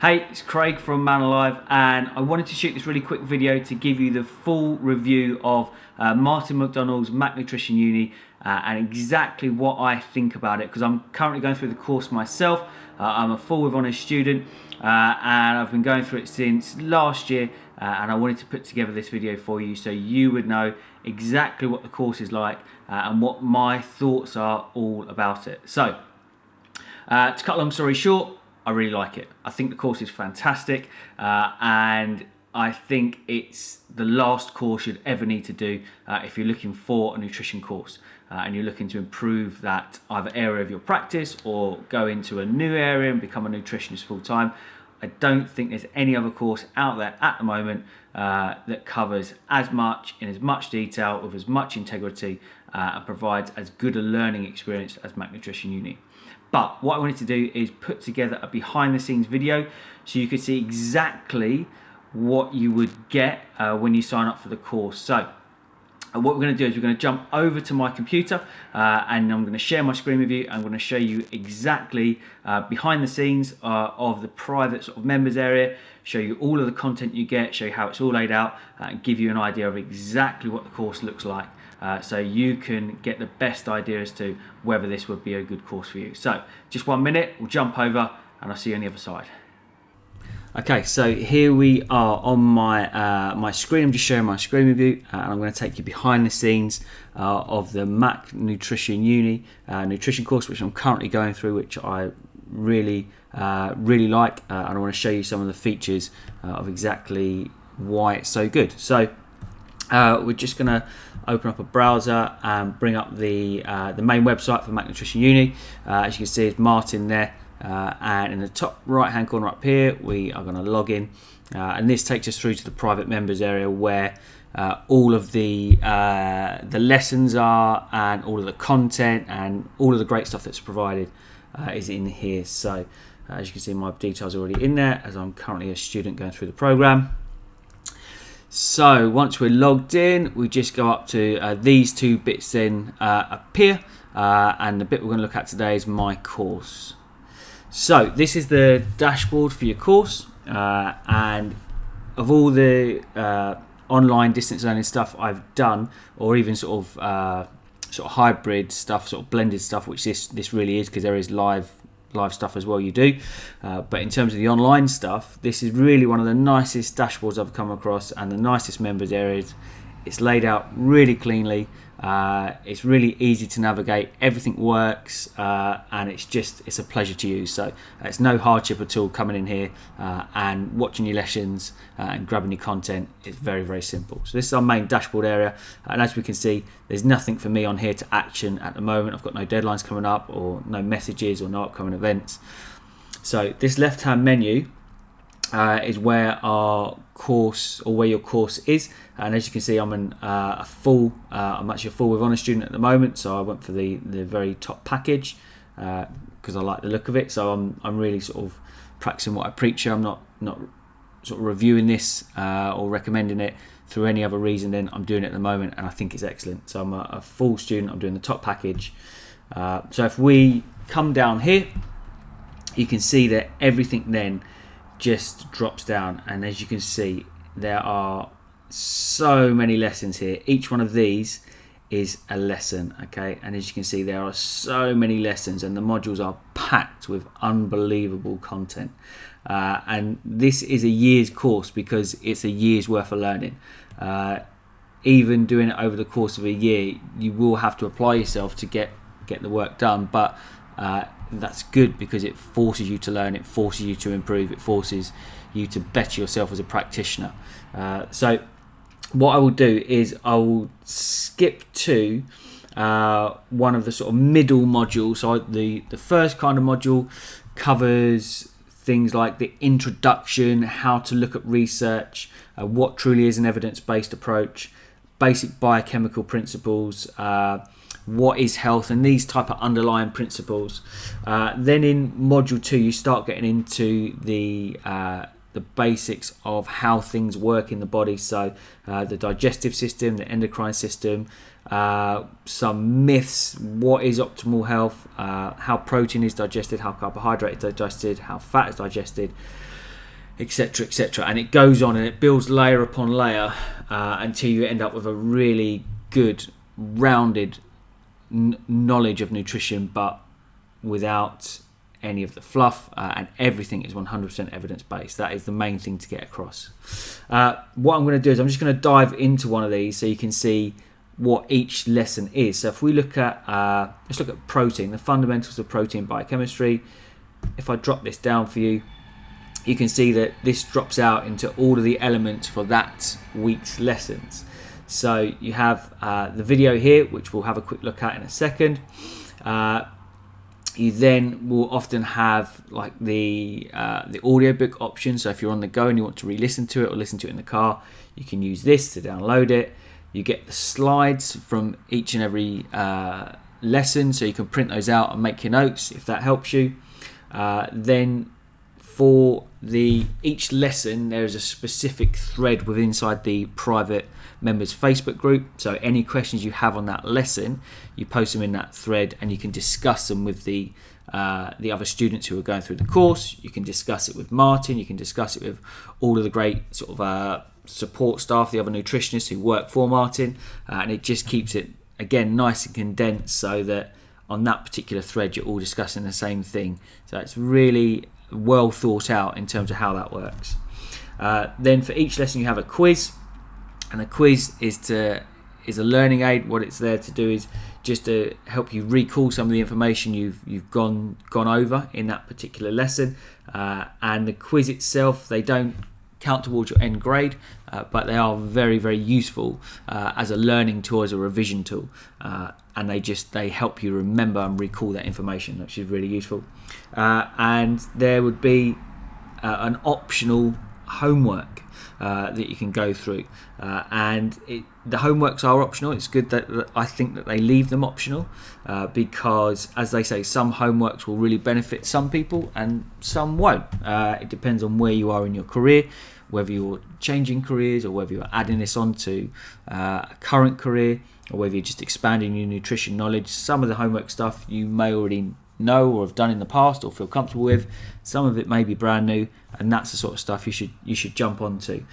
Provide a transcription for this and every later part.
Hey, it's Craig from ManAlive, and I wanted to shoot this really quick video to give you the full review of Martin MacDonalds Mac Nutrition Uni and exactly what I think about it, because I'm currently going through the course myself. I'm a full with honours student and I've been going through it since last year, and I wanted to put together this video for you so you would know exactly what the course is like and what my thoughts are all about it. So, to cut a long story short, I really like it. I think the course is fantastic, and I think it's the last course you'd ever need to do if you're looking for a nutrition course and you're looking to improve that either area of your practice or go into a new area and become a nutritionist full time. I don't think there's any other course out there at the moment that covers as much in as much detail with as much integrity and provides as good a learning experience as Mac Nutrition Uni. But what I wanted to do is put together a behind the scenes video so you could see exactly what you would get when you sign up for the course. So what we're going to do is we're going to jump over to my computer and I'm going to share my screen with you. I'm going to show you exactly behind the scenes of the private sort of members area, show you all of the content you get, show you how it's all laid out, and give you an idea of exactly what the course looks like. So you can get the best idea as to whether this would be a good course for you. So just 1 minute, we'll jump over and I'll see you on the other side. Okay, so here we are on my screen. I'm just sharing my screen with you, and I'm going to take you behind the scenes of the Mac Nutrition Uni nutrition course, which I'm currently going through, which I really like, and I want to show you some of the features of exactly why it's so good. So we're just going to open up a browser and bring up the main website for Mac Nutrition Uni. As you can see, it's Martin there, and in the top right hand corner up here we are going to log in, and this takes us through to the private members area where all of the lessons are, and all of the content and all of the great stuff that's provided is in here. So as you can see, my details are already in there as I'm currently a student going through the program. So once we're logged in, we just go up to these two bits then appear, and the bit we're going to look at today is my course. So this is the dashboard for your course, and of all the online distance learning stuff I've done, or even sort of hybrid stuff, sort of blended stuff, which this really is, because there is live stuff as well you do, but in terms of the online stuff, this is really one of the nicest dashboards I've come across and the nicest members areas. It's laid out really cleanly, it's really easy to navigate, everything works, and it's a pleasure to use. So it's no hardship at all coming in here and watching your lessons and grabbing your content. It's very, very simple. So this is our main dashboard area, and as we can see, there's nothing for me on here to action at the moment. I've got no deadlines coming up, or no messages, or no upcoming events. So this left hand menu is where our course, or where your course is, and as you can see, I'm I'm actually a full with honours student at the moment, so I went for the very top package because I like the look of it. So I'm really sort of practicing what I preach here. I'm not sort of reviewing this or recommending it through any other reason than I'm doing it at the moment, and I think it's excellent. So I'm a full student, I'm doing the top package. So if we come down here, you can see that everything then just drops down, and as you can see, there are so many lessons here. Each one of these is a lesson, okay, and as you can see, there are so many lessons, and the modules are packed with unbelievable content, and this is a year's course because it's a year's worth of learning. Even doing it over the course of a year, you will have to apply yourself to get the work done, but that's good because it forces you to learn, it forces you to improve, it forces you to better yourself as a practitioner. So what I will do is I will skip to one of the sort of middle modules. So the first kind of module covers things like the introduction, how to look at research, what truly is an evidence-based approach, basic biochemical principles, what is health, and these type of underlying principles. Then in module 2 you start getting into the basics of how things work in the body, so the digestive system, the endocrine system, some myths, what is optimal health, how protein is digested, how carbohydrate is digested, how fat is digested, etc., etc. And it goes on and it builds layer upon layer until you end up with a really good, rounded knowledge of nutrition, but without any of the fluff, and everything is 100% evidence-based. That is the main thing to get across. What I'm going to do is I'm just going to dive into one of these so you can see what each lesson is. So if we look at, let's look at protein, the fundamentals of protein biochemistry. If I drop this down for you, you can see that this drops out into all of the elements for that week's lessons. So you have the video here, which we'll have a quick look at in a second. You then will often have like the audiobook option. So if you're on the go and you want to re-listen to it or listen to it in the car, you can use this to download it. You get the slides from each and every lesson, so you can print those out and make your notes if that helps you. Then for each lesson, there is a specific thread within inside the private members Facebook group. So any questions you have on that lesson, you post them in that thread, and you can discuss them with the other students who are going through the course. You can discuss it with Martin. You can discuss it with all of the great sort of support staff, the other nutritionists who work for Martin, and it just keeps it again nice and condensed, so that on that particular thread you're all discussing the same thing. So it's really well thought out in terms of how that works. Then for each lesson you have a quiz, and a quiz is a learning aid. What it's there to do is just to help you recall some of the information you've gone over in that particular lesson. And the quiz itself, they don't count towards your end grade, but they are very, very useful as a learning tool, as a revision tool, and they help you remember and recall that information, which is really useful. And there would be an optional homework that you can go through, and the homeworks are optional. It's good that I think that they leave them optional, because, as they say, some homeworks will really benefit some people and some won't. It depends on where you are in your career, whether you're changing careers or whether you're adding this onto a current career, or whether you're just expanding your nutrition knowledge. Some of the homework stuff you may already know or have done in the past or feel comfortable with. Some of it may be brand new, and that's the sort of stuff you should jump onto,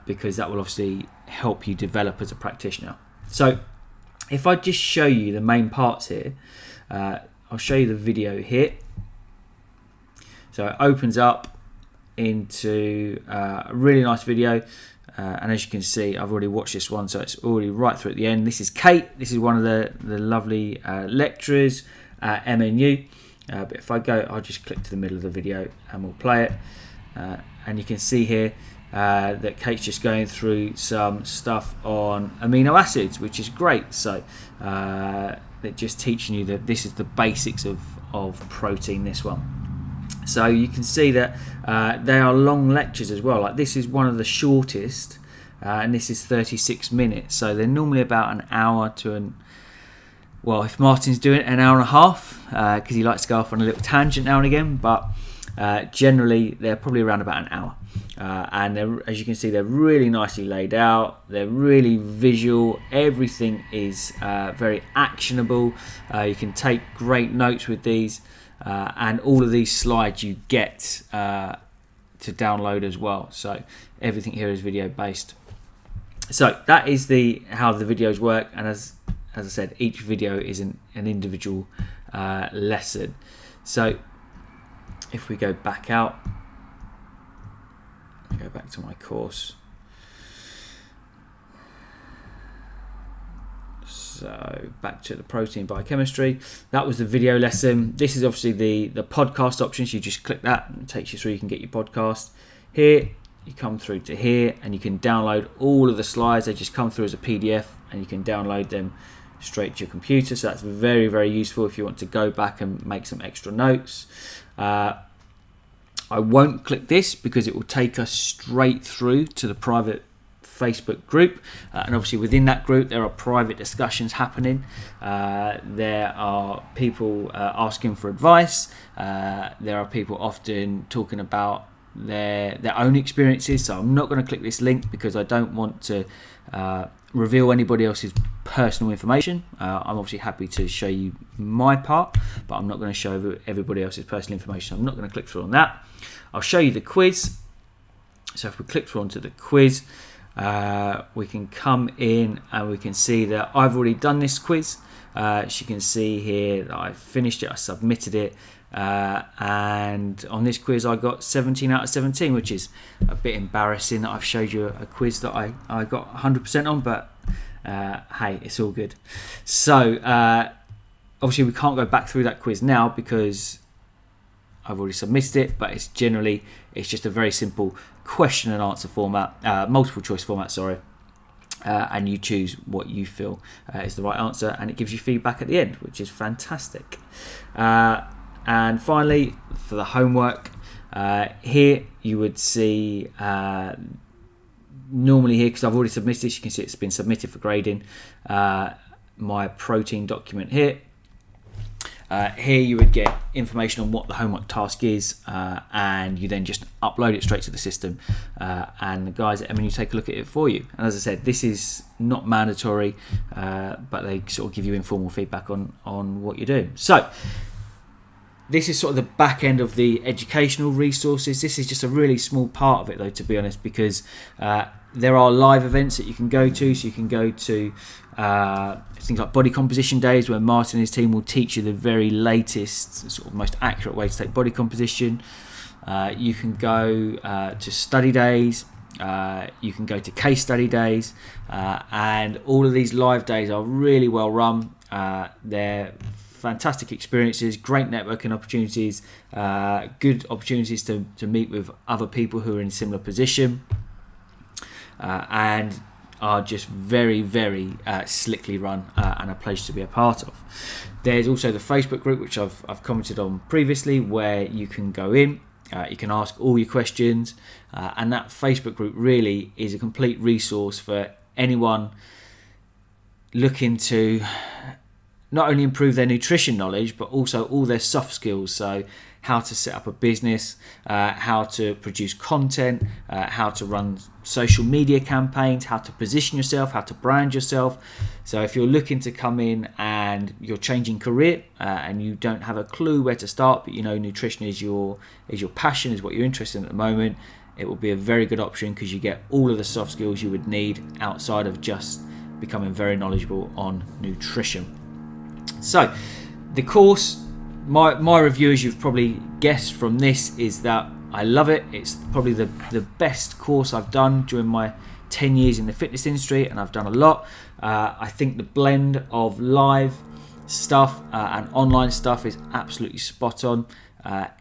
because that will obviously help you develop as a practitioner. So if I just show you the main parts here, I'll show you the video here. So it opens up into a really nice video, and as you can see, I've already watched this one, so it's already right through at the end. This is Kate. This is one of the lovely lecturers at MNU. But if I go, I'll just click to the middle of the video and we'll play it, and you can see here that Kate's just going through some stuff on amino acids, which is great. So they're just teaching you that this is the basics of protein, this one. So you can see that they are long lectures as well. Like, this is one of the shortest, and this is 36 minutes. So they're normally about an hour to well, if Martin's doing it, an hour and a half, because he likes to go off on a little tangent now and again. But generally, they're probably around about an hour. And as you can see, they're really nicely laid out. They're really visual. Everything is very actionable. You can take great notes with these. And all of these slides you get to download as well. So everything here is video based. So that is how the videos work. And as I said, each video is an individual lesson. So if we go back out, I go back to my course. So back to the protein biochemistry. That was the video lesson. This is obviously the podcast option. So you just click that and it takes you through. You can get your podcast. Here, you come through to here and you can download all of the slides. They just come through as a PDF and you can download them straight to your computer. So that's very, very useful if you want to go back and make some extra notes. I won't click this because it will take us straight through to the private Facebook group, and obviously within that group there are private discussions happening. There are people asking for advice. There are people often talking about their own experiences. So I'm not going to click this link because I don't want to reveal anybody else's personal information. I'm obviously happy to show you my part, but I'm not going to show everybody else's personal information. I'm not going to click through on that. I'll show you the quiz. So if we click through onto the quiz, we can come in and we can see that I've already done this quiz. As you can see here that I finished it, I submitted it, and on this quiz I got 17 out of 17, which is a bit embarrassing that I've showed you a quiz that I got 100% on, but hey, it's all good. So obviously we can't go back through that quiz now because I've already submitted it, but it's just a very simple question and answer format, multiple choice format, sorry. And you choose what you feel is the right answer, and it gives you feedback at the end, which is fantastic. And finally, for the homework, here you would see normally here, because I've already submitted this, you can see it's been submitted for grading, my protein document here. Here you would get information on what the homework task is, and you then just upload it straight to the system, and the guys at MNU take a look at it for you. And as I said, this is not mandatory, but they sort of give you informal feedback on what you're doing. So this is sort of the back end of the educational resources. This is just a really small part of it though, to be honest, because there are live events that you can go to. So you can go to things like body composition days, where Martin and his team will teach you the very latest, sort of most accurate way to take body composition. You can go to study days. You can go to case study days, and all of these live days are really well run. They're fantastic experiences, great networking opportunities, good opportunities to meet with other people who are in a similar position, and are just very, very slickly run, and a pleasure to be a part of. There's also the Facebook group, which I've commented on previously, where you can go in, you can ask all your questions, and that Facebook group really is a complete resource for anyone looking to not only improve their nutrition knowledge, but also all their soft skills. So how to set up a business, how to produce content, how to run social media campaigns, how to position yourself, how to brand yourself. So if you're looking to come in and you're changing career, and you don't have a clue where to start, but you know nutrition is your passion, is what you're interested in at the moment, it will be a very good option, because you get all of the soft skills you would need outside of just becoming very knowledgeable on nutrition. So the course, my review, as you've probably guessed from this, is that I love it. It's probably the best course I've done during my 10 years in the fitness industry, and I've done a lot. I think the blend of live stuff and online stuff is absolutely spot on.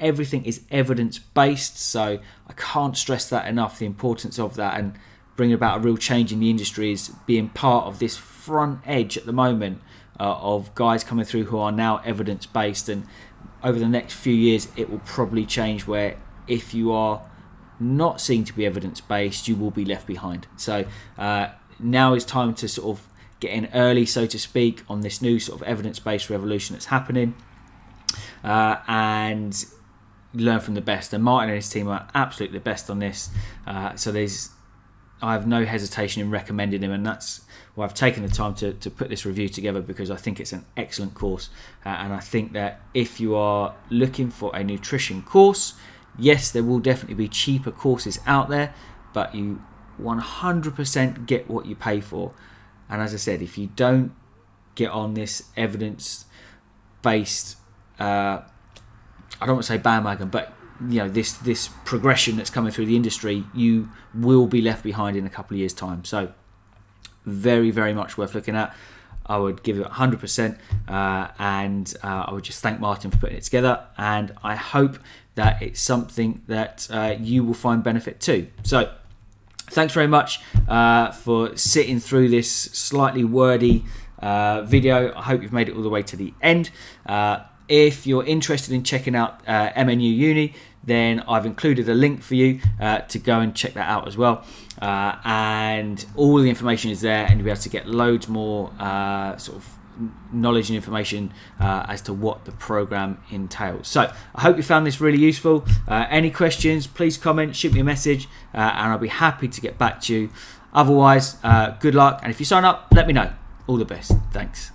Everything is evidence-based, so I can't stress that enough, the importance of that, and bringing about a real change in the industry is being part of this front edge at the moment of guys coming through who are now evidence-based. And over the next few years it will probably change, where if you are not seen to be evidence-based, you will be left behind. So now is time to sort of get in early, so to speak, on this new sort of evidence-based revolution that's happening, and learn from the best. And Martin and his team are absolutely the best on this, so I have no hesitation in recommending him, and that's why I've taken the time to put this review together, because I think it's an excellent course, and I think that if you are looking for a nutrition course, yes, there will definitely be cheaper courses out there, but you 100% get what you pay for. And as I said, if you don't get on this evidence-based, I don't want to say bandwagon, but you know, this progression that's coming through the industry, you will be left behind in a couple of years' time. So very, very much worth looking at. I would give it 100%, and I would just thank Martin for putting it together, and I hope that it's something that you will find benefit too. So thanks very much for sitting through this slightly wordy video. I hope you've made it all the way to the end. If you're interested in checking out MNU Uni, then I've included a link for you to go and check that out as well. And all the information is there, and you'll be able to get loads more sort of knowledge and information as to what the program entails. So I hope you found this really useful. Any questions, please comment, shoot me a message, and I'll be happy to get back to you. Otherwise, good luck, and if you sign up, let me know. All the best. Thanks.